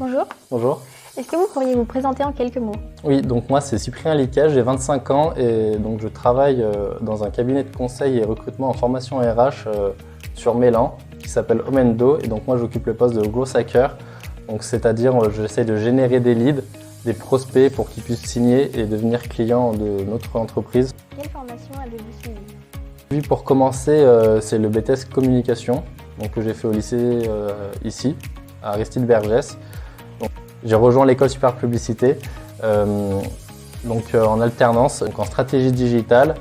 Bonjour, Bonjour. est-ce que vous pourriez vous présenter en quelques mots? Oui, donc moi c'est Cyprien Liquet, j'ai 25 ans et donc je travaille dans un cabinet de conseil et recrutement en formation RH sur Mélan qui s'appelle Omendo et donc moi j'occupe le poste de growth hacker, donc c'est-à-dire j'essaie de générer des leads, des prospects pour qu'ils puissent signer et devenir clients de notre entreprise. Quelle formation avez-vous suivi? Puis pour commencer, c'est le BTS communication donc, que j'ai fait au lycée ici, à Aristide Bergès. J'ai rejoint l'école supérieure publicité en alternance, donc en stratégie digitale.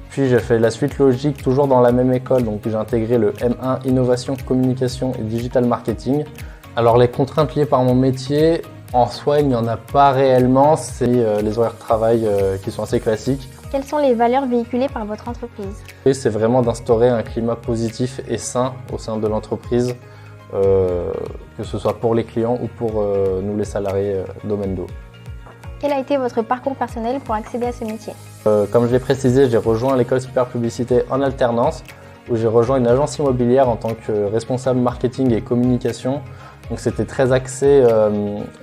Puis j'ai fait la suite logique toujours dans la même école, donc j'ai intégré le M1 Innovation, Communication et Digital Marketing. Alors les contraintes liées par mon métier, en soi il n'y en a pas réellement, c'est les horaires de travail qui sont assez classiques. Quelles sont les valeurs véhiculées par votre entreprise? Et c'est vraiment d'instaurer un climat positif et sain au sein de l'entreprise, que ce soit pour les clients ou pour nous les salariés d'Omendo. Quel a été votre parcours personnel pour accéder à ce métier? Comme je l'ai précisé, j'ai rejoint l'école supérieure publicité en alternance où j'ai rejoint une agence immobilière en tant que responsable marketing et communication. Donc c'était très axé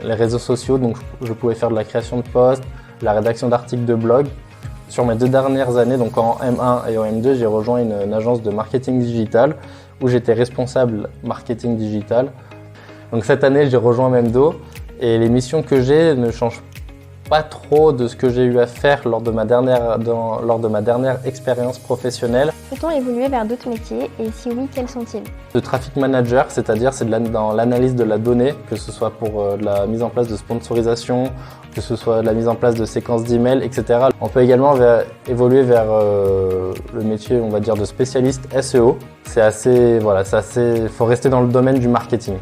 les réseaux sociaux, donc je pouvais faire de la création de posts, la rédaction d'articles de blog. Sur mes 2 dernières années, donc en M1 et en M2, j'ai rejoint une agence de marketing digital où j'étais responsable marketing digital. Donc cette année, j'ai rejoint Omendo et les missions que j'ai ne changent pas trop de ce que j'ai eu à faire lors de ma dernière expérience professionnelle. Peut-on évoluer vers d'autres métiers et si oui, quels sont-ils? De traffic manager, c'est-à-dire c'est dans l'analyse de la donnée, que ce soit pour de la mise en place de sponsorisation, que ce soit de la mise en place de séquences d'emails, etc. On peut également évoluer vers le métier, on va dire, de spécialiste SEO. Faut rester dans le domaine du marketing.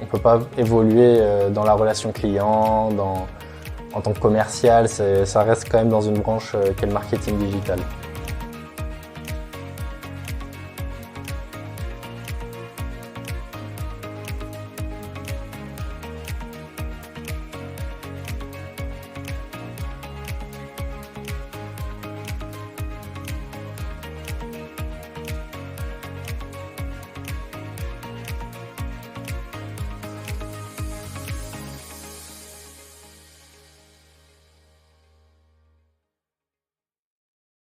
On ne peut pas évoluer dans la relation client, en tant que commercial, ça reste quand même dans une branche qu'est le marketing digital.